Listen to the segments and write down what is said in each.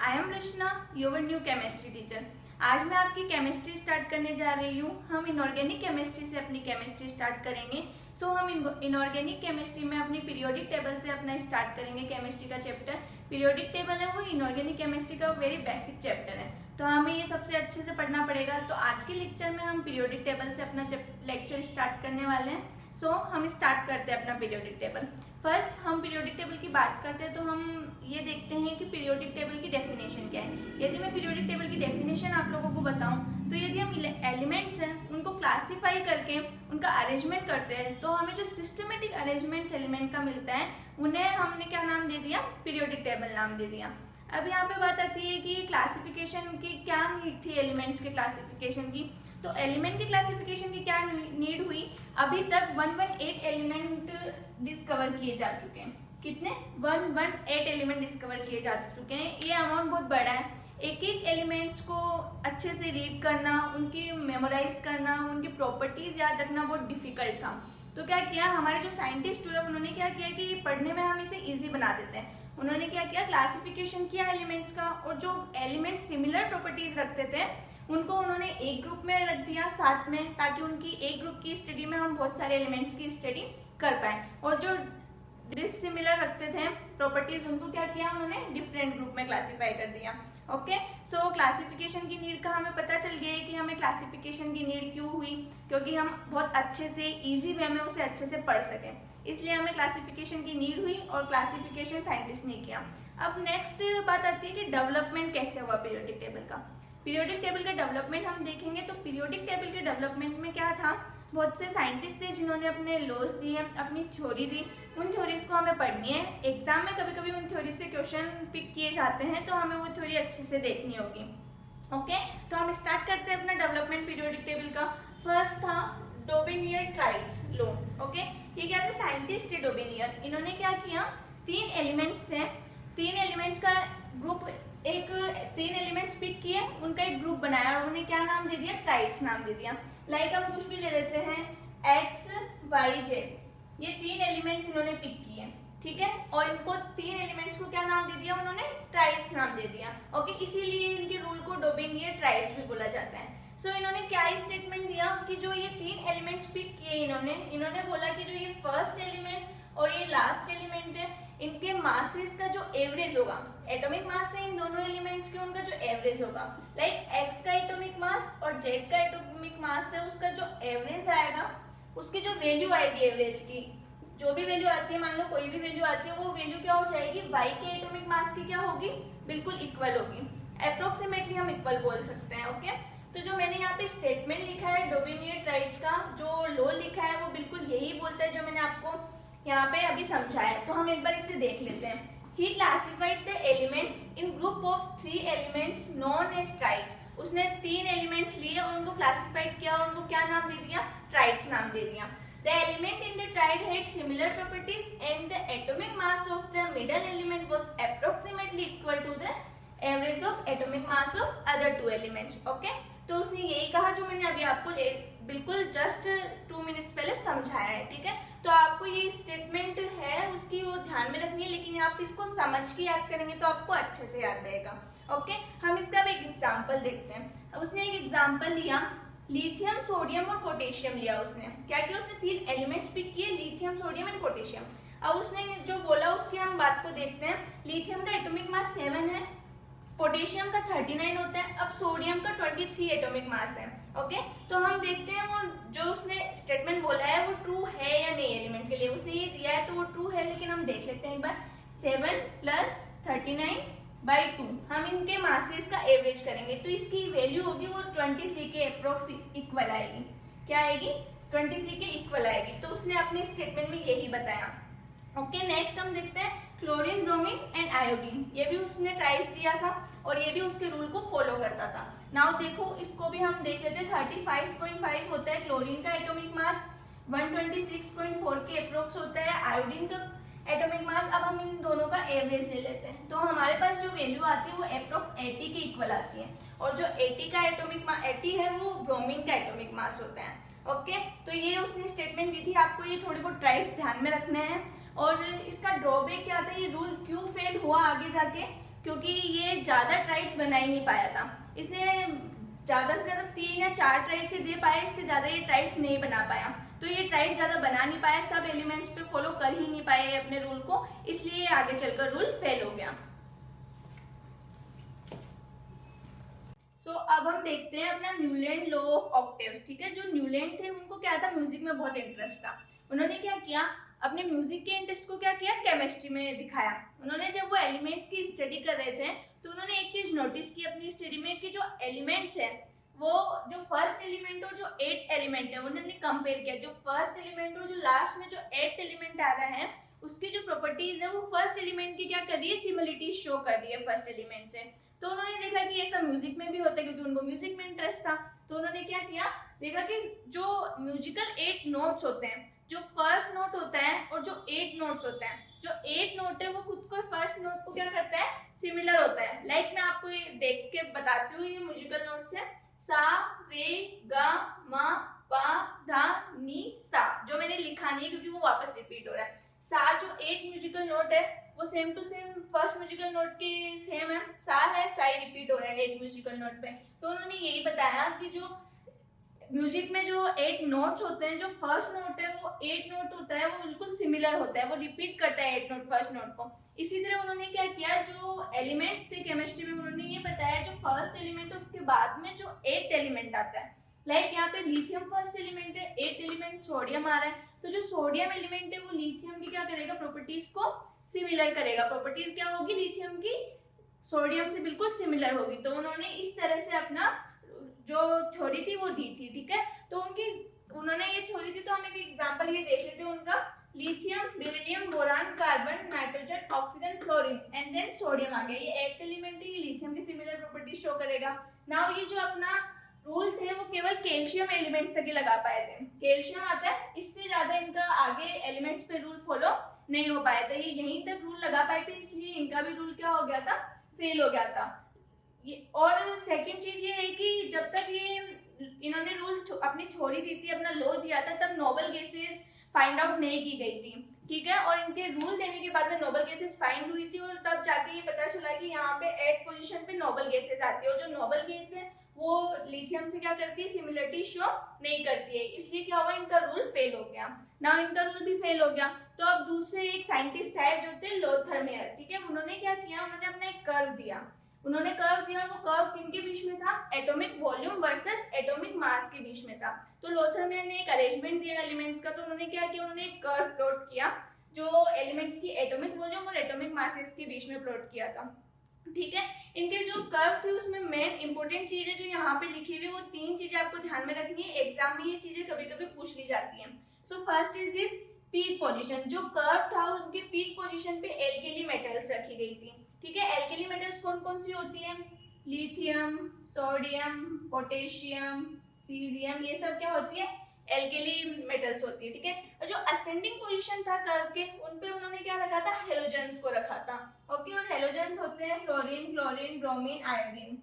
I am Rachna, your new chemistry teacher. आज मैं आपकी केमिस्ट्री स्टार्ट करने जा रही हूँ। हम इनऑर्गेनिक केमिस्ट्री से अपनी केमिस्ट्री स्टार्ट करेंगे। हम इनऑर्गेनिक केमिस्ट्री में अपनी पीरियोडिक टेबल से अपना स्टार्ट करेंगे केमिस्ट्री का चैप्टर। पीरियोडिक टेबल है वो इनऑर्गेनिक केमिस्ट्री का वेरी बेसिक चैप्टर है, तो हमें ये सबसे अच्छे से पढ़ना पड़ेगा। तो आज के लेक्चर में हम पीरियोडिक टेबल से अपना लेक्चर स्टार्ट करने वाले हैं। हम स्टार्ट करते हैं अपना पीरियोडिक टेबल। फर्स्ट हम पीरियोडिक टेबल की बात करते हैं तो हम ये देखते हैं कि पीरियोडिक टेबल की डेफिनेशन क्या है। यदि मैं पीरियोडिक टेबल की डेफिनेशन आप लोगों को बताऊं तो यदि हम एलिमेंट्स हैं उनको क्लासीफाई करके उनका अरेंजमेंट करते हैं तो हमें जो सिस्टमेटिक अरेंजमेंट एलिमेंट का मिलता है उन्हें हमने क्या नाम दे दिया, पीरियोडिक टेबल नाम दे दिया। अब यहाँ पे बात आती है कि क्लासिफिकेशन की क्या नीड थी एलिमेंट्स के क्लासिफिकेशन की। तो एलिमेंट की क्लासिफिकेशन की क्या नीड हुई, अभी तक 118 एलिमेंट डिस्कवर किए जा चुके हैं। कितने? 118 एलिमेंट डिस्कवर किए जा चुके हैं। ये अमाउंट बहुत बड़ा है। एक एक एलिमेंट्स को अच्छे से रीड करना, उनकी मेमोराइज करना, उनकी प्रॉपर्टीज याद रखना बहुत डिफिकल्ट था। तो क्या किया हमारे जो साइंटिस्ट हुए उन्होंने क्या किया कि पढ़ने में हम इसे ईजी बना देते हैं। उन्होंने क्या किया, क्लासिफिकेशन किया एलिमेंट्स का, और जो एलिमेंट सिमिलर प्रॉपर्टीज रखते थे उनको उन्होंने एक ग्रुप में रख दिया साथ में, ताकि उनकी एक ग्रुप की स्टडी में हम बहुत सारे एलिमेंट्स की स्टडी कर पाए। और जो डिसिमिलर रखते थे प्रॉपर्टीज उनको क्या किया उन्होंने डिफरेंट ग्रुप में क्लासीफाई कर दिया। ओके, सो क्लासिफिकेशन की नीड का हमें पता चल गया है कि हमें क्लासिफिकेशन की नीड क्यों हुई, क्योंकि हम बहुत अच्छे से इजी वे में उसे अच्छे से पढ़ सकें, इसलिए हमें क्लासिफिकेशन की नीड हुई और क्लासिफिकेशन साइंटिस्ट ने किया। अब नेक्स्ट बात आती है कि डेवलपमेंट कैसे हुआ पीरियोडिक टेबल का। पीरियोडिक टेबल का डेवलपमेंट हम देखेंगे तो पीरियोडिक टेबल के डेवलपमेंट में क्या था, बहुत से साइंटिस्ट थे जिन्होंने अपने लॉज दिए, अपनी थ्योरी दी। उन थ्योरीज को हमें पढ़नी है। एग्जाम में कभी कभी उन थ्योरी से क्वेश्चन पिक किए जाते हैं, तो हमें वो थ्योरी अच्छे से देखनी होगी। ओके, तो हम स्टार्ट करते हैं अपना डेवलपमेंट पीरियोडिक टेबल का। फर्स्ट था डोबिनियर-ट्राइड्स लॉ। ओके, ये क्या थे, साइंटिस्ट थे डोबिनियर। इन्होंने क्या किया, तीन एलिमेंट्स थे, तीन एलिमेंट्स का ग्रुप, तीन एलिमेंट्स पिक किए, उनका एक ग्रुप बनाया और उन्हें क्या नाम दे दिया, ट्राइड्स नाम दे दिया। लाइक हम कुछ भी ले लेते हैं, एक्स वाई जेड, ये तीन एलिमेंट्स इन्होंने पिक किए, ठीक है, और इनको तीन एलिमेंट्स को क्या नाम दे दिया उन्होंने, ट्राइड्स नाम दे दिया। ओके, इसीलिए इनके रूल को डोबिनियर ट्राइड्स भी बोला जाता है। इन्होंने क्या स्टेटमेंट दिया कि जो ये तीन एलिमेंट्स पिक किए इन्होंने बोला कि जो ये फर्स्ट एलिमेंट और ये लास्ट एलिमेंट है, इनके मासेस का जो एवरेज होगा, एटॉमिक मास है इन दोनों एलिमेंट्स के, उनका जो एवरेज होगा, लाइक एक्स का एटॉमिक मास और जेड का एटॉमिक मास है, उसका जो एवरेज आएगा, उसकी जो वैल्यू आएगी एवरेज की, जो भी वैल्यू आती है, मान लो कोई भी वैल्यू आती है, वो वैल्यू क्या हो जाएगी, वाई के एटॉमिक मास की क्या होगी, बिल्कुल इक्वल होगी। अप्रोक्सीमेटली हम इक्वल बोल सकते हैं। ओके, तो जो मैंने यहाँ पे स्टेटमेंट लिखा है डोबिनियर-ट्राइड्स का, जो लॉ लिखा है वो बिल्कुल यही बोलता है जो मैंने आपको यहाँ पे अभी समझाया। तो हम एक बार इसे देख लेते हैं। He classified the elements in group of 3 elements known as triads. उसने तीन एलिमेंट्स लिए और उनको क्लासिफाइड किया और उनको क्या नाम दे दिया, ट्राइड्स नाम दे दिया। The element in the triad had similar properties and the atomic mass of the middle element was approximately equal to the average of atomic mass of other two elements. Okay? तो उसने यही कहा जो मैंने अभी आपको बिल्कुल जस्ट 2 मिनट्स पहले समझाया है, ठीक है। तो आपको ये स्टेटमेंट है उसकी वो ध्यान में रखनी है, लेकिन आप इसको समझ के याद करेंगे तो आपको अच्छे से याद रहेगा। ओके, हम इसका अब एक एग्जांपल देखते हैं। उसने एक एग्जांपल लिया, लिथियम, सोडियम और पोटेशियम लिया। उसने क्या किया, उसने तीन एलिमेंट्स पिक किए, लिथियम, सोडियम एंड पोटेशियम। अब उसने जो बोला उसकी हम बात को देखते हैं। लिथियम का एटॉमिक मास 7 है, पोटेशियम का 39 होता है, अब सोडियम का 23 एटॉमिक मास है। ओके, तो हम देखते हैं वो जो उसने स्टेटमेंट बोला है वो ट्रू है या नहीं एलिमेंट्स के लिए। उसने ये दिया है तो वो ट्रू है, लेकिन हम देख लेते हैं एक बार। 7 + 39/2 हम इनके मासेस का एवरेज करेंगे तो इसकी वैल्यू होगी वो 23 के अप्रोक्स इक्वल आएगी। क्या आएगी, 23 के इक्वल आएगी। तो उसने अपने स्टेटमेंट में यही बताया। ओके, नेक्स्ट हम देखते हैं क्लोरीन, ब्रोमीन एंड आयोडीन। ये भी उसने ट्राइड्स दिया था और ये भी उसके रूल को फॉलो करता था। नाउ देखो, इसको भी हम देख लेते हैं। 35.5 होता है क्लोरीन का एटॉमिक मास, 126.4 के अप्रोक्स होता है आयोडीन का एटॉमिक मास। अब हम इन दोनों का एवरेज ले लेते हैं तो हमारे पास जो वैल्यू आती है वो अप्रोक्स 80 के इक्वल आती है, और जो 80 का एटॉमिक मास 80 है वो ब्रोमीन का एटॉमिक मास होता है। ओके, तो ये उसने स्टेटमेंट दी थी। आपको ये थोड़े बहुत ट्राइड्स ध्यान में रखने हैं। और इसका ड्रॉबैक क्या था, ये रूल क्यों फेल हुआ आगे जाके, क्योंकि ये ज्यादा ट्राइड्स बना ही नहीं पाया था। इसने ज्यादा से ज्यादा 3 या 4 ट्राइड्स से दे पाए, इससे ज्यादा ये ट्राइड्स नहीं बना पाया। तो ये ट्राइड ज्यादा बना नहीं पाया, सब एलिमेंट्स पे फॉलो कर ही नहीं पाए अपने रूल को, इसलिए आगे चलकर रूल फेल हो गया। अब हम देखते हैं अपना न्यूलैंड लॉ ऑफ ऑक्टेव्स। ठीक है, जो न्यूलैंड थे उनको क्या था, म्यूजिक में बहुत इंटरेस्ट था। उन्होंने क्या किया, अपने म्यूजिक के इंटरेस्ट को क्या किया, केमिस्ट्री में दिखाया। उन्होंने जब वो एलिमेंट्स की स्टडी कर रहे थे तो उन्होंने एक चीज नोटिस की अपनी स्टडी में कि जो एलिमेंट्स है वो जो फर्स्ट एलिमेंट और जो 8th एलिमेंट है उन्होंने कंपेयर किया। जो फर्स्ट एलिमेंट और जो लास्ट में जो 8th एलिमेंट आ रहा है उसकी जो प्रॉपर्टीज है वो फर्स्ट एलिमेंट की क्या कर रही है, सिमिलरिटी शो कर रही है फर्स्ट एलिमेंट से। तो उन्होंने देखा कि ऐसा म्यूजिक में भी होता है, क्योंकि उनको म्यूजिक में इंटरेस्ट था। तो उन्होंने क्या किया, देखा कि जो म्यूजिकल 8 नोट्स होते हैं, जो फर्स्ट नोट होता है और जो 8 नोट्स होता है, जो 8 नोट है वो खुद को फर्स्ट नोट को क्या करता है, सिमिलर होता है। लाइक मैं आपको ये देख के बताती हूँ, ये म्यूजिकल नोट्स है सा रे गा मा पा धा नी सा। जो मैंने लिखा नहीं क्योंकि वो वापस रिपीट हो रहा है। सा जो 8 म्यूजिकल नोट है वो same to same first musical note के सेम है, सा है, सा ही रिपीट हो रहा है 8 म्यूजिकल नोट पे। तो उन्होंने यही बताया कि जो म्यूजिक में जो 8 नोट्स होते हैं, जो फर्स्ट नोट है वो 8 नोट होता है, वो बिल्कुल सिमिलर होता है, वो रिपीट करता है 8 नोट फर्स्ट नोट को। इसी तरह उन्होंने क्या किया, जो एलिमेंट्स थे केमिस्ट्री में उन्होंने ये बताया जो फर्स्ट एलिमेंट है उसके बाद में जो 8th एलिमेंट आता है, लाइक यहाँ पे लिथियम फर्स्ट एलिमेंट है, 8th एलिमेंट सोडियम आ रहा है। तो जो सोडियम एलिमेंट है वो लिथियम की क्या करेगा, प्रॉपर्टीज को सिमिलर करेगा। प्रॉपर्टीज क्या होगी, लिथियम की सोडियम से बिल्कुल सिमिलर होगी। तो उन्होंने इस तरह से अपना जो थ्योरी थी वो दी थी। ठीक है, तो उन्होंने ये थ्योरी थी। तो हम एक एग्जांपल ये देख लेते हैं उनका, lithium, beryllium, boron, carbon, nitrogen, oxygen, fluorine and then sodium आ गया। ये 8th एलिमेंट है, ये लिथियम की सिमिलर प्रॉपर्टीज शो करेगा। नाउ ये जो अपना रूल थे वो केवल कैल्शियम एलिमेंट्स तक ही लगा पाए थे। कैल्शियम आता है, इससे ज्यादा इनका आगे एलिमेंट्स पे रूल फॉलो नहीं हो पाया था। ये यहीं तक रूल लगा पाए थे, इसलिए इनका भी रूल क्या हो गया था, फेल हो गया था। ये और सेकंड चीज ये है कि जब तक ये इन्होंने रूल अपनी थ्योरी दी थी, अपना लॉ दिया था, तब नोबल गैसेस फाइंड आउट नहीं की गई थी। ठीक है, और इनके रूल देने के बाद में नोबल गैसेस फाइंड हुई थी और तब जाके ये पता चला कि यहाँ पे 8th पोजीशन पे नोबल गैसेस आती है। और जो नोबल गैस है वो लिथियम से क्या करती है, सिमिलरिटी शो नहीं करती है, इसलिए क्या हुआ, इनका रूल फेल हो गया। ना इनका रूल भी फेल हो गया। तो अब दूसरे एक साइंटिस्ट है जो थे लोथरमेयर। ठीक है, उन्होंने क्या किया, उन्होंने अपना एक कर्व दिया। उन्होंने कर्व दिया और वो कर्व किनके बीच में था, atomic volume versus atomic mass के बीच में था। तो लोथरमेयर ने एक अरेंजमेंट दिया एलिमेंट्स का। तो उन्होंने क्या किया, उन्होंने एक कर्व प्लॉट किया जो एलिमेंट्स की एटॉमिक वॉल्यूम और एटॉमिक मासेस के बीच में प्लॉट किया था। ठीक है, इनके जो कर्व थे उसमें मेन इंपॉर्टेंट चीज है जो यहाँ पे लिखी हुई, वो 3 चीजें आपको ध्यान में रखनी है। एग्जाम में ये चीजें कभी कभी पूछ ली जाती हैं। So first is this peak position. जो कर्व था उनके पीक पोजीशन पे एल्केली मेटल्स रखी गई थी। ठीक है, एल्केली मेटल्स कौन कौन सी होती है, लिथियम, सोडियम, पोटेशियम, सीजियम, ये सब क्या होती है, एल्केली मेटल्स होती है। ठीक है, और जो असेंडिंग पोजीशन था कर्व के, उन पे उन्होंने क्या रखा था, हेलोजेंस को रखा था। ओके, और हेलोजेंस होते हैं fluorine, chlorine, bromine, iodine.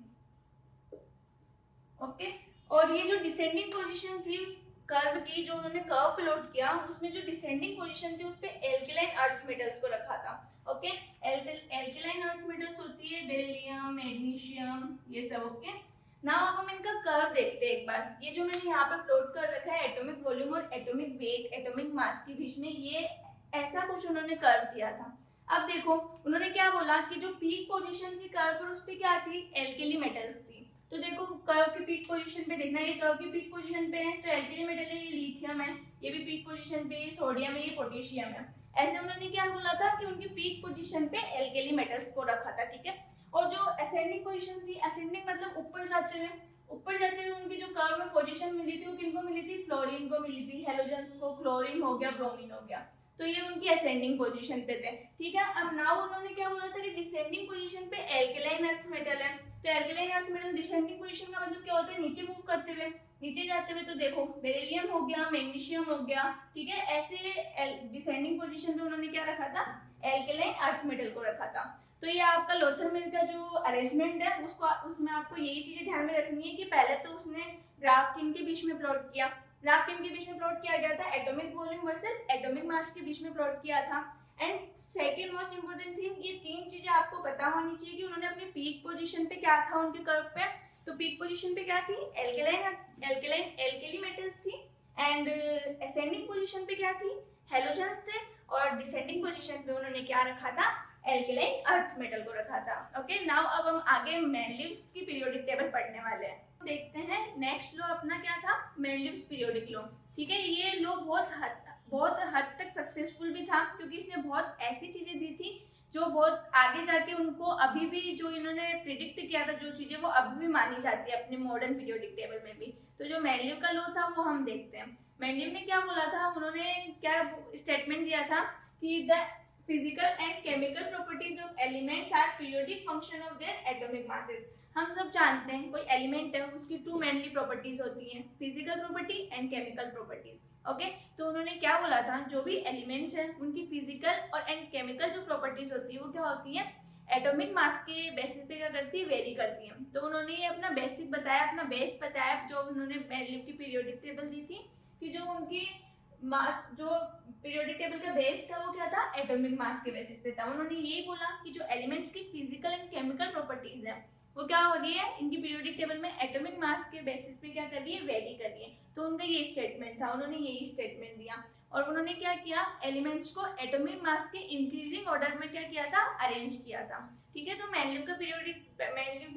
Okay, और ये जो डिसेंडिंग पोजीशन थी कर्व की, जो उन्होंने कर्व प्लॉट किया, उसमें जो डिसेंडिंग पोजीशन थी उस पे एल्केलाइन अर्थ मेटल्स को रखा था। ओके, एल्केलाइन अर्थ मेटल्स होती है बेरिलियम, मैग्नीशियम, ये सब। ओके, नाउ अब हम इनका कर्व देखते हैं एक बार। ये जो मैंने यहाँ पे प्लॉट कर रखा है एटॉमिक वॉल्यूम और एटॉमिक वेट, एटॉमिक मास के बीच में, ये ऐसा कुछ उन्होंने कर्व दिया था। अब देखो उन्होंने क्या बोला कि जो पीक पोजीशन थी कर्व पर, उस पे क्या थी, एल्केली मेटल्स थी। तो देखो कर्व के पीक पोजीशन पे देखना, ये कर्व की पीक पोजीशन पे है तो एल्केली मेटल है, ये लिथियम है, ये भी पीक पोजीशन पे, ये सोडियम है, ये पोटेशियम है। ऐसे उन्होंने क्या बोला था कि उनकी पीक पोजीशन पे एल्केली मेटल्स को रखा था। ठीक है, और जो असेंडिंग पोजीशन थी, असेंडिंग मतलब ऊपर जाते हुए उनकी जो कर्व में पोजीशन मिली थी वो किनको मिली थी, फ्लोरीन को मिली थी, हेलोजेंस को, क्लोरीन हो गया, ब्रोमीन हो गया। तो ये उनकी असेंडिंग पोजीशन पे थे। ठीक है, अब नाउ उन्होंने क्या बोला था कि डिसेंडिंग पोजीशन पे एल्केलाइन अर्थ मेटल है। तो alkaline earth metal descending position का मतलब क्या होता है, नीचे मूव करते हुए, नीचे जाते हुए। तो देखो बेरिलियम हो गया, मैग्नीशियम हो गया। ठीक है, ऐसे डिसेंडिंग पोजीशन पे उन्होंने क्या रखा था, एल्केलाइन अर्थ मेटल को रखा था। तो ये आपका लोथरमेयर का जो अरेंजमेंट है उसमें आपको यही चीजें ध्यान में रखनी है कि पहले तो उसने ग्राफ किनके बीच में प्लॉट किया, ग्राफ किनके बीच में प्लॉट किया गया था, atomic volume versus atomic mass के बीच में प्लॉट किया था। And second most important thing, ये 3 चीजें आपको पता होनी चाहिए कि उन्होंने अपनी पीक पोजीशन पे क्या था उनके कर्व पे। तो पीक पोजीशन पे क्या थी, एल्केली मेटल्स थी, एंड असेंडिंग पोजीशन पे क्या थी, हेलोजन्स से, और डिसेंडिंग पोजीशन पे उन्होंने क्या रखा था, एल्केलाइन अर्थ मेटल को रखा था। ओके, नाउ अब हम आगे मेंडलीव्स की पीरियोडिक टेबल पढ़ने वाले हैं। देखते हैं नेक्स्ट लॉ अपना क्या था, मेंडलीव्स पीरियोडिक लॉ। ठीक है, ये लॉ बहुत हद तक सक्सेसफुल भी था, क्योंकि इसने बहुत ऐसी चीजें दी थी जो बहुत आगे जाके उनको अभी भी जो इन्होंने प्रिडिक्ट किया था, जो चीजें वो अभी भी मानी जाती है अपने मॉडर्न पीरियोडिक टेबल में भी। तो जो मेंडलीव का लॉ था वो हम देखते हैं। मेंडलीव ने क्या बोला था, उन्होंने क्या स्टेटमेंट दिया था कि the physical and chemical properties of elements are periodic function of their atomic masses. हम सब जानते हैं कोई एलिमेंट है उसकी 2 मेनली प्रॉपर्टीज होती हैं, physical property and chemical properties. Okay, तो उन्होंने क्या बोला था, जो भी एलिमेंट्स हैं उनकी फिजिकल और एंड केमिकल जो प्रॉपर्टीज होती है वो क्या होती है, एटॉमिक मास के बेसिस पे क्या करती है, वेरी करती है। तो उन्होंने ये अपना बेसिक बताया, अपना बेस बताया, जो उन्होंने मेंडलीव की पीरियोडिक टेबल दी थी कि जो उनकी मास, जो पीरियोडिक टेबल का बेस था वो क्या था, एटॉमिक मास के बेसिस पे था। उन्होंने यही बोला कि जो एलिमेंट्स की फिजिकल एंड केमिकल प्रॉपर्टीज है वो क्या हो रही है, इनकी पीरियोडिक टेबल में एटॉमिक मास के बेसिस पे क्या कर रही है, वेरी कर रही है। तो उनका ये स्टेटमेंट था, उन्होंने यही स्टेटमेंट दिया। और उन्होंने क्या किया, एलिमेंट्स को एटॉमिक मास के इंक्रीजिंग ऑर्डर में क्या किया था, अरेंज किया था। ठीक है, तो मेंडलीव की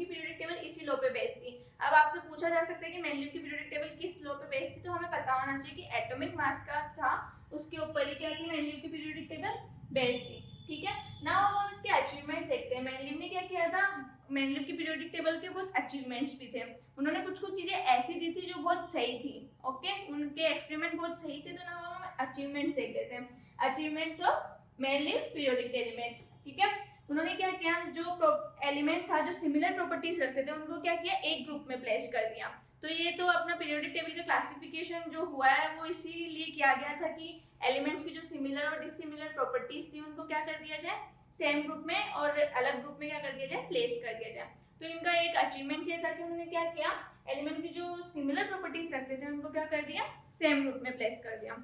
पीरियोडिक टेबल इसी लॉ पे बेस्ड थी। अब आपसे पूछा जा सकता है कि मेंडलीव की पीरियोडिक टेबल किस लॉ पे बेस्ड थी, तो हमें पता होना चाहिए कि एटॉमिक मास का था, उसके ऊपर ही क्या थी, मेंडलीव की पीरियोडिक टेबल बेस्ड थी। ठीक है, नाउ हम इसके अचीवमेंट्स देखते हैं। मेंडलीव ने क्या किया था, मेंडलीव की पीरियोडिक टेबल के बहुत अचीवमेंट्स भी थे। उन्होंने कुछ चीजें ऐसी दी थी जो बहुत सही थी। ओके, उनके एक्सपेरिमेंट बहुत सही थे। तो ना हम अचीवमेंट्स देख लेते हैं, achievements of Mendeleev periodic elements. ठीक है, उन्होंने क्या किया, जो एलिमेंट था जो सिमिलर प्रॉपर्टीज रखते थे उनको क्या किया, एक ग्रुप में प्लेस कर दिया। तो ये तो अपना पीरियोडिक टेबल का क्लासिफिकेशन जो हुआ है वो इसीलिए किया गया था कि एलिमेंट्स की जो सिमिलर और डिसिमिलर प्रॉपर्टीज थी उनको क्या कर दिया जाए, सेम ग्रुप में और अलग ग्रुप में क्या कर दिया जाए, प्लेस कर दिया जाए। तो इनका एक अचीवमेंट ये था कि उन्होंने क्या किया, एलिमेंट की जो सिमिलर प्रॉपर्टीज रखते थे उनको क्या कर दिया, सेम ग्रुप में प्लेस कर दिया।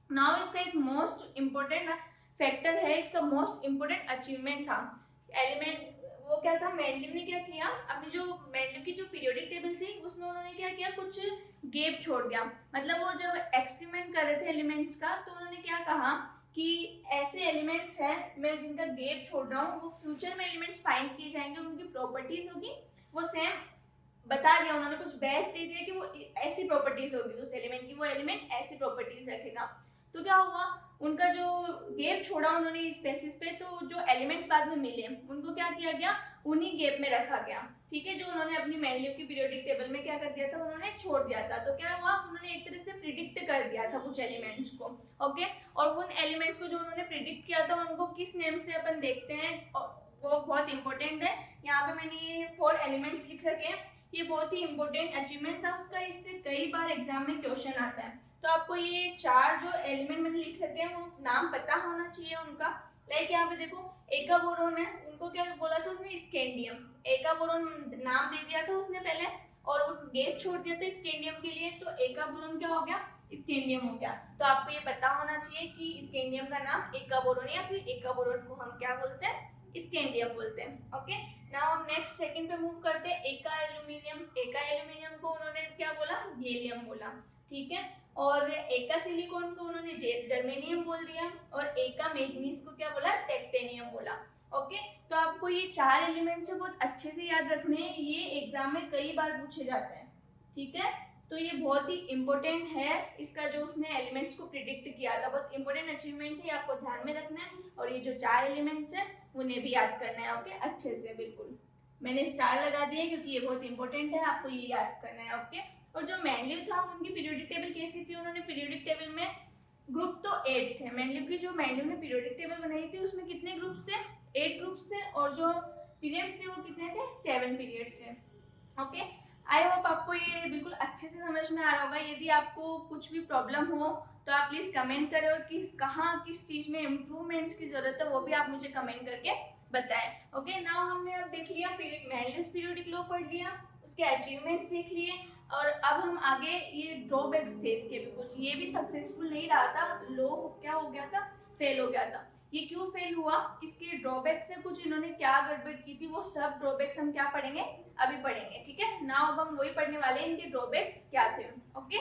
नाउ इसका एक मोस्ट इम्पोर्टेंट फैक्टर है, इसका मोस्ट इम्पोर्टेंट अचीवमेंट था एलिमेंट, वो क्या था, मेंडलीव ने क्या किया, अपनी जो मेंडलीव की जो पीरियोडिक टेबल थी उसमें उन्होंने क्या किया, कुछ गैप छोड़ दिया। मतलब वो जब एक्सपेरिमेंट कर रहे थे एलिमेंट्स का, तो उन्होंने क्या कहा कि ऐसे एलिमेंट्स हैं मैं जिनका गैप छोड़ रहा हूँ, वो फ्यूचर में एलिमेंट्स फाइंड किए जाएंगे, उनकी प्रॉपर्टीज होगी वो सेम, बता दिया उन्होंने, कुछ बेस दे दिया कि वो ऐसी प्रॉपर्टीज होगी उस एलिमेंट की, वो एलिमेंट ऐसी प्रॉपर्टीज रखेगा। तो क्या हुआ, उनका जो गैप छोड़ा उन्होंने इस बेसिस पे, तो जो एलिमेंट्स बाद में मिले उनको क्या किया गया, उन्हीं गैप में रखा गया। ठीक है, जो उन्होंने अपनी मेंडलीव की पीरियोडिक टेबल में क्या कर दिया था, उन्होंने छोड़ दिया था। तो क्या हुआ, उन्होंने एक तरह से प्रिडिक्ट कर दिया था कुछ एलिमेंट्स को। ओके, और उन एलिमेंट्स को जो उन्होंने प्रिडिक्ट किया था उनको किस नेम से अपन देखते हैं, वो बहुत इंपॉर्टेंट है। यहाँ पे मैंने ये 4 एलिमेंट्स लिख रखे हैं, ये बहुत ही इंपॉर्टेंट अचीवमेंट था उसका, इससे कई बार एग्जाम में क्वेश्चन आता है। तो आपको ये 4 जो एलिमेंट मैंने लिख रखे हैं वो नाम पता होना चाहिए उनका। लाइक यहाँ पे देखो, एका बोरोन है, उनको क्या बोला था उसने, स्कैंडियम। एका बोरोन नाम दे दिया था उसने पहले और गैप छोड़ दिया था स्कैंडियम के लिए, तो एका बोरोन क्या हो गया, स्कैंडियम हो गया। तो आपको ये पता होना चाहिए कि स्कैंडियम का नाम एका बोरोन, या फिर एका बोरोन को हम क्या बोलते हैं, स्कैंडियम बोलते हैं। ओके, नाउ हम नेक्स्ट सेकंड पे मूव करते हैं, एका एल्यूमिनियम। एका एल्यूमिनियम को उन्होंने क्या बोला, गैलियम बोला। ठीक है, और एका सिलिकॉन को उन्होंने जर्मेनियम बोल दिया, और एका मैग्नीज को क्या बोला, टाइटेनियम बोला। ओके, तो आपको ये 4 एलिमेंट्स बहुत अच्छे से याद रखने हैं, ये एग्जाम में कई बार पूछे जाते हैं। ठीक है, तो ये बहुत ही इंपॉर्टेंट है, इसका जो उसने एलिमेंट्स को प्रिडिक्ट किया था, बहुत इंपॉर्टेंट अचीवमेंट है, आपको ध्यान में रखना है। और ये जो 4 एलिमेंट्स है उन्हें भी याद करना है। ओके, अच्छे से, बिल्कुल मैंने स्टार लगा दिया क्योंकि ये बहुत इंपॉर्टेंट है, आपको ये याद करना है। ओके, और जो मेंडलीव था उनकी पीरियोडिक टेबल कैसी थी, उन्होंने पीरियोडिक टेबल में ग्रुप तो 8 थे। मेंडलीव ने पीरियोडिक टेबल बनाई थी, उसमें कितने ग्रुप्स थे, 8 ग्रुप्स थे, और जो पीरियड्स थे वो कितने थे, 7 पीरियड्स थे। ओके, आई होप आपको ये बिल्कुल अच्छे से समझ में आ रहा होगा। यदि आपको कुछ भी प्रॉब्लम हो तो आप प्लीज कमेंट करें, और किस चीज में इम्प्रूवमेंट्स की जरूरत है वो भी आप मुझे कमेंट करके बताएं। ओके, नाउ हमने अब देख लिया मेंडलीव्स पीरियोडिक लॉ पढ़ लिया, उसके अचीवमेंट्स देख लिए, और अब हम आगे, ये ड्रॉबैक्स थे इसके भी कुछ, ये भी सक्सेसफुल नहीं रहा था, लॉ क्या हो गया था, फेल हो गया था। ये क्यों फेल हुआ, इसके ड्रॉबैक से कुछ इन्होंने क्या गड़बड़ की थी, वो सब ड्रॉबैक्स हम क्या पढ़ेंगे, अभी पढ़ेंगे। ठीक है, नाउ अब हम वही पढ़ने वाले हैं, इनके ड्रॉबैक्स क्या थे। ओके,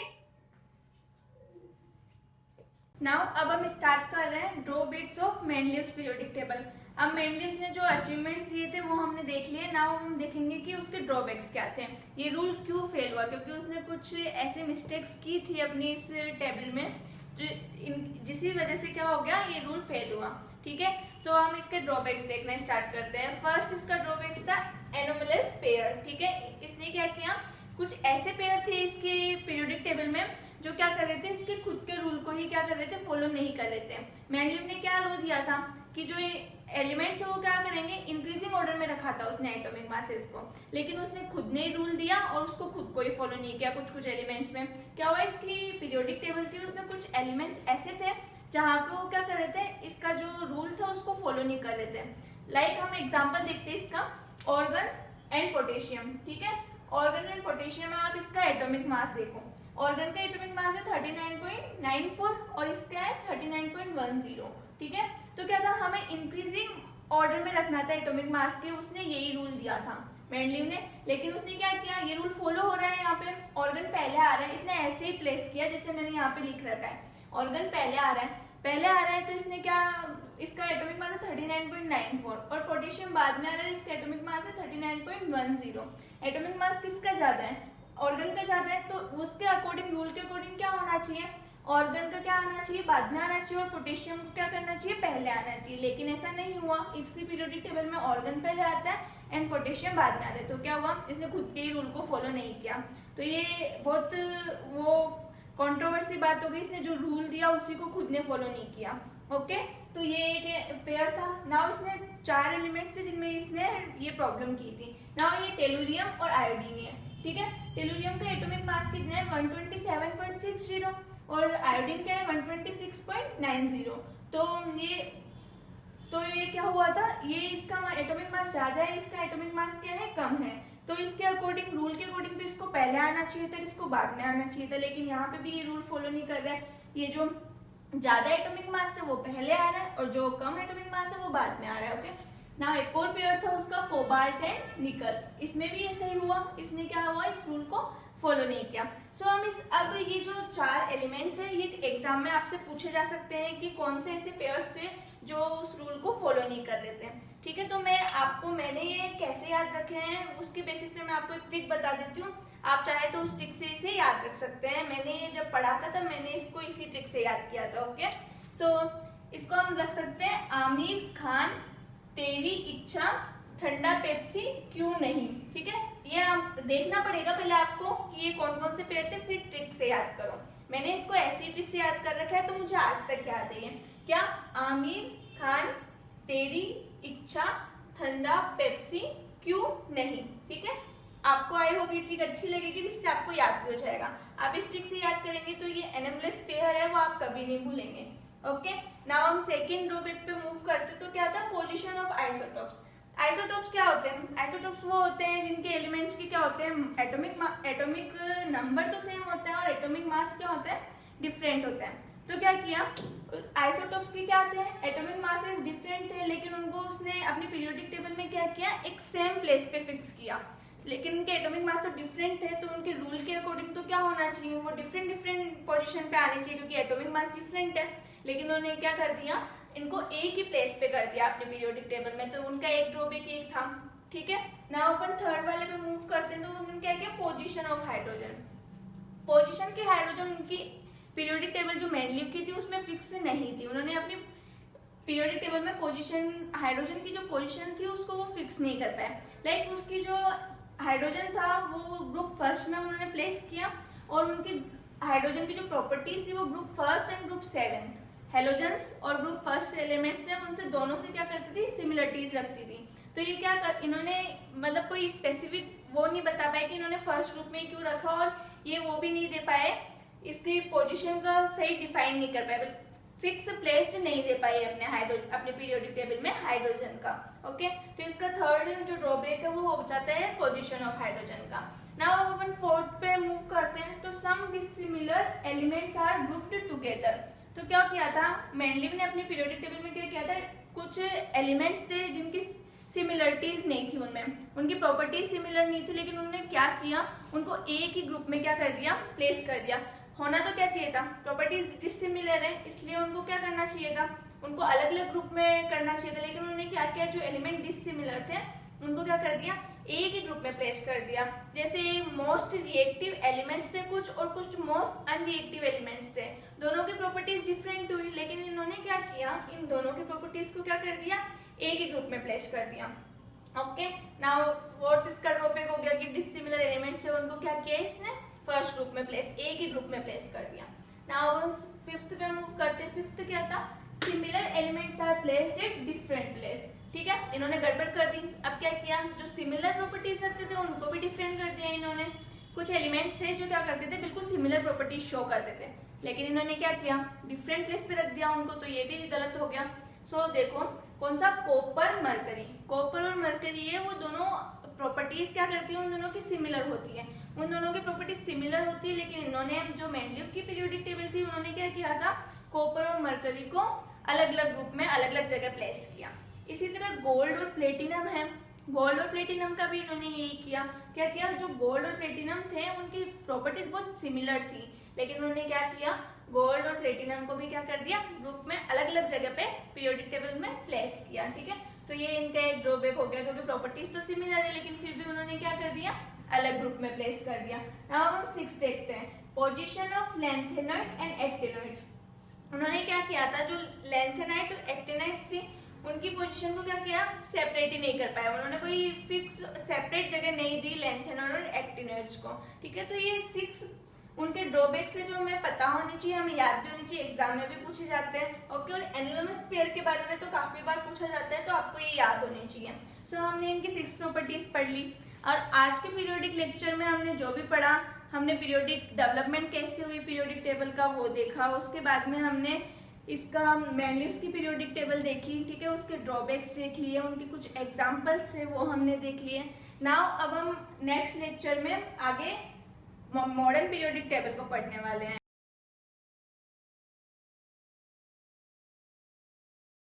नाउ अब हम स्टार्ट कर रहे हैं drawbacks of Mendeleev's periodic table. अब मेंडलीव्स ने जो अचीवमेंट्स दिए थे वो हमने देख लिए। नाउ हम देखेंगे कि उसके ड्रॉबैक्स क्या थे, ये रूल क्यों फेल हुआ, क्योंकि उसने कुछ ऐसे मिस्टेक्स की थी अपनी इस टेबल में जिसकी वजह से क्या हो गया, ये रूल फेल हुआ। ठीक है, तो हम इसके ड्रॉबैक्स देखना स्टार्ट करते हैं। फर्स्ट इसका ड्रॉबैक्स था एनोमलस पेयर। ठीक है, इसने क्या किया, कुछ ऐसे पेयर थे इसके पीरियोडिक टेबल में जो क्या कर रहे थे, इसके खुद के रूल को ही क्या कर रहे थे, फॉलो नहीं कर रहे थे। मेंडलीव ने क्या रूल दिया था कि जो एलिमेंट्स है वो क्या करेंगे, इंक्रीजिंग ऑर्डर में रखा था उसने एटॉमिक मासेस को, लेकिन उसने खुद ने रूल दिया और उसको खुद को ही फॉलो नहीं किया। कुछ एलिमेंट्स में क्या हुआ, इसकी पीरियोडिक टेबल थी उसमें कुछ एलिमेंट्स ऐसे थे जहाँ पे वो क्या कर रहे थे, इसका जो रूल था उसको फॉलो नहीं कर रहे थे। लाइक हम एग्जाम्पल देखते हैं इसका, ऑर्गन एंड पोटेशियम। ठीक है, ऑर्गन एंड पोटेशियम में आप इसका एटॉमिक मास देखो, ऑर्गन का एटॉमिक मास है 39.94 और इसका है 39.10। ठीक है, तो क्या था, हमें इंक्रीजिंग ऑर्डर में रखना था एटॉमिक मास के, उसने यही रूल दिया था मेंडलीव ने। लेकिन उसने क्या किया, ये रूल फॉलो हो रहा है, यहाँ पे ऑर्गन पहले आ रहा है, इसने ऐसे ही प्लेस किया जैसे मैंने यहाँ पे लिख रखा है, ऑर्गन पहले आ रहा है तो इसने क्या, इसका एटॉमिक मास है 39.94 और पोटेशियम बाद में आ रहा है, इसका एटॉमिक मास है 39.10। एटॉमिक मास किसका ज्यादा है, ऑर्गन का ज्यादा है, तो उसके अकॉर्डिंग, रूल के अकॉर्डिंग क्या होना चाहिए, ऑर्गन का क्या आना चाहिए, बाद में आना चाहिए, और पोटेशियम को क्या करना चाहिए, पहले आना चाहिए। लेकिन ऐसा नहीं हुआ, इसकी पीरियोडिक टेबल में ऑर्गन पहले आता है एंड पोटेशियम बाद में आता है। तो क्या हुआ, इसने खुद के ही रूल को फॉलो नहीं किया। तो ये बहुत वो कंट्रोवर्सी बात हो गई, इसने जो रूल दिया उसी को खुद ने फॉलो नहीं किया। ओके, तो ये एक पेयर था। नाउ इसने 4 एलिमेंट्स थे जिनमें इसने ये प्रॉब्लम की थी। नाउ ये टेलुरियम और आयोडीन है। ठीक है, टेलुरियम का एटॉमिक मास कितना है 127.60 और आयोडीन का है 126.90। तो ये क्या हुआ था, ये इसका एटॉमिक मास ज्यादा है, इसका एटॉमिक मास क्या है, कम है। तो इसके अकॉर्डिंग, रूल के अकॉर्डिंग तो इसको पहले आना चाहिए था, इसको बाद में आना चाहिए था, लेकिन यहाँ पे भी ये रूल फॉलो नहीं कर रहा है। ये जो ज्यादा एटॉमिक मास है वो पहले आ रहा है और जो कम एटॉमिक मास है वो बाद में आ रहा है। ओके, ना एक और पेयर था उसका कोबाल्ट एंड निकल, इसमें भी ऐसा ही हुआ, इसने क्या हुआ, इस रूल को फॉलो नहीं किया। सो हम अब ये जो 4 एलिमेंट्स है ये एग्जाम में आपसे पूछे जा सकते हैं कि कौन से ऐसे पेयर्स थे जो उस रूल को फॉलो नहीं कर रहे थे। ठीक है, तो मैंने ये कैसे याद रखे हैं उसके बेसिस पे मैं आपको एक ट्रिक बता देती हूँ, आप चाहे तो उस ट्रिक से इसे याद रख सकते हैं। मैंने ये जब पढ़ा था तब मैंने इसको इसी ट्रिक से याद किया था। ओके, सो इसको हम रख सकते हैं, आमिर खान तेरी इच्छा, ठंडा पेप्सी क्यों नहीं। ठीक है, ये आप देखना पड़ेगा पहले आपको कि ये कौन कौन से पेड़ थे, फिर ट्रिक से याद करो। मैंने इसको ऐसी ट्रिक से याद कर रखा है तो मुझे आज तक याद है। क्या, आमिर खान तेरी इच्छा, ठंडा पेप्सी क्यों नहीं। ठीक है, आपको आई होप ये ट्रिक अच्छी लगेगी, जिससे आपको याद भी हो जाएगा। आप इस ट्रिक से याद करेंगे तो ये एनमलेस पेयर है वो आप कभी नहीं भूलेंगे। ओके, नाउ हम सेकंड ड्रॉबैक पे मूव करते तो क्या था, पोजीशन ऑफ आइसोटोप्स। आइसोटोप्स क्या होते हैं, आइसोटोप्स वो होते हैं जिनके एलिमेंट्स के क्या होते हैं, एटॉमिक नंबर तो सेम होता है और एटॉमिक मास क्या होता है, डिफरेंट होता है। तो क्या किया, आइसोटोप्स के क्या थे, एटॉमिक मासेस डिफरेंट थे, लेकिन उनको उसने अपनी पीरियोडिक टेबल में क्या किया, एक सेम प्लेस पे फिक्स किया। लेकिन उनके एटॉमिक मास तो डिफरेंट थे, तो उनके रूल के अकॉर्डिंग तो क्या होना चाहिए, वो डिफरेंट पोजीशन पे आने चाहिए, क्योंकि एटॉमिक मास डिफरेंट है। लेकिन उन्होंने क्या कर दिया, इनको एक ही प्लेस पे कर दिया अपने पीरियोडिक टेबल में, तो उनका एक ड्रॉबैक एक था। ठीक है, नाउ अपन थर्ड वाले पे मूव करते हैं, तो उन्होंने क्या किया, पोजीशन ऑफ हाइड्रोजन। पोजीशन के हाइड्रोजन उनकी पीरियोडिक टेबल जो मेंडलीव की थी उसमें फिक्स नहीं थी। उन्होंने अपनी पीरियोडिक टेबल में पोजीशन, हाइड्रोजन की जो पोजीशन थी उसको वो फिक्स नहीं कर पाए। लाइक उसकी जो हाइड्रोजन था वो ग्रुप फर्स्ट में उन्होंने प्लेस किया, और उनकी हाइड्रोजन की जो प्रॉपर्टीज थी वो group first and group 7 halogens और ग्रुप फर्स्ट एलिमेंट्स थे, उनसे दोनों से क्या करती थी, सिमिलरिटीज रखती थी। तो ये क्या इन्होंने मतलब कोई स्पेसिफिक वो नहीं बता पाए कि इन्होंने फर्स्ट ग्रुप में क्यों रखा, और ये वो भी नहीं दे पाए, इसकी पोजीशन का सही डिफाइन नहीं कर पाए, फिक्स प्लेस्ड नहीं दे पाई अपने पीरियोडिक टेबल में हाइड्रोजन का। ओके, तो इसका थर्ड जो ड्रॉबैक है वो हो जाता है पोजीशन ऑफ हाइड्रोजन का। नाउ अपन फोर्थ पे मूव करते हैं, तो some dissimilar elements are grouped together. तो क्या किया था, मेंडलीव ने अपनी पीरियोडिक टेबल में क्या किया था, कुछ एलिमेंट्स थे जिनकी सिमिलरिटीज नहीं थी, उनमें उनकी प्रॉपर्टीज सिमिलर नहीं थी, लेकिन उन्होंने क्या किया, उनको एक ही ग्रुप में क्या कर दिया, प्लेस कर दिया। होना तो क्या चाहिए था, प्रॉपर्टीज डिसिमिलर है इसलिए उनको क्या करना चाहिए था, उनको अलग अलग ग्रुप में करना चाहिए था, लेकिन उन्होंने क्या किया, जो एलिमेंट डिसिमिलर थे उनको क्या कर दिया, एक ही ग्रुप में प्लेस कर दिया। जैसे मोस्ट रिएक्टिव एलिमेंट्स थे कुछ, और कुछ मोस्ट अनरिएक्टिव एलिमेंट्स थे, दोनों की प्रॉपर्टीज डिफरेंट हुई, लेकिन इन्होंने क्या किया, इन दोनों की प्रॉपर्टीज को क्या कर दिया, एक ही ग्रुप में प्लेस कर दिया। ओके, नाउ फोर्थ इसका टॉपिक हो गया कि डिसिमिलर एलिमेंट्स है उनको क्या किया, इसने फर्स्ट ग्रुप में प्लेस, एक ही ग्रुप में प्लेस कर दिया। नाउ फिफ्थ पे मूव करते हैं। फिफ्थ क्या था, similar elements are placed at different place. ठीक है, इन्होंने गड़बड़ कर दी। अब क्या किया, जो सिमिलर प्रॉपर्टीज रखते थे उनको भी डिफरेंट कर दिया इन्होंने। कुछ एलिमेंट्स थे जो क्या करते थे, बिल्कुल सिमिलर प्रॉपर्टीज शो करते थे, लेकिन इन्होंने क्या किया, डिफरेंट प्लेस पे रख दिया उनको, तो ये भी गलत हो गया। सो देखो कौन सा, कॉपर मरकरी, कॉपर और मरकरी है, वो दोनों प्रॉपर्टीज क्या करती है, उन दोनों की सिमिलर होती है, उन दोनों की प्रॉपर्टीज सिमिलर होती है, लेकिन इन्होंने जो मेंडलीव की पीरियोडिक टेबल थी उन्होंने क्या किया था, कॉपर और मरकरी को अलग अलग ग्रुप में अलग अलग जगह प्लेस किया। इसी तरह गोल्ड और प्लेटिनम है, गोल्ड और प्लेटिनम का भी इन्होंने यही किया। क्या किया, जो गोल्ड और प्लेटिनम थे उनकी प्रॉपर्टीज बहुत सिमिलर थी, लेकिन उन्होंने क्या किया, गोल्ड और प्लेटिनम को भी क्या कर दिया, ग्रुप में अलग अलग जगह पे पीरियोडिक टेबल में प्लेस किया। ठीक है, तो ये इनका एक ड्रॉबैक हो गया, क्योंकि प्रॉपर्टीज तो सिमिलर है लेकिन फिर भी उन्होंने क्या कर दिया, अलग ग्रुप में प्लेस कर दिया। नाउ हम 6 देखते हैं, position of lanthanoid and actinoid. उन्होंने क्या किया था, जो लैंथेनाइड्स और एक्टिनाइड्स थी उनकी पोजीशन को क्या किया, सेपरेट ही नहीं कर पाया, उन्होंने कोई फिक्स सेपरेट जगह नहीं दी लैंथेनॉइड और एक्टिनॉइड्स को। ठीक है, तो ये 6 उनके ड्रॉबैक्स है जो हमें पता होनी चाहिए, हमें याद भी होनी चाहिए, एग्जाम में भी पूछे जाते हैं। ओके, और एनालिमस पेयर के बारे में तो काफी बार पूछा जाता है, तो आपको ये याद होनी चाहिए। सो हमने इनकी 6 प्रॉपर्टीज पढ़ ली, और आज के पीरियोडिक लेक्चर में हमने जो भी पढ़ा, हमने पीरियोडिक डेवलपमेंट कैसे हुई पीरियोडिक टेबल का वो देखा, उसके बाद में हमने इसका मेंडलीव्स की पीरियोडिक टेबल देखी। ठीक है, उसके ड्रॉबैक्स देख लिए, उनके कुछ एग्जांपल्स है वो हमने देख लिए। नाउ अब हम नेक्स्ट लेक्चर में आगे मॉडर्न पीरियोडिक टेबल को पढ़ने वाले हैं।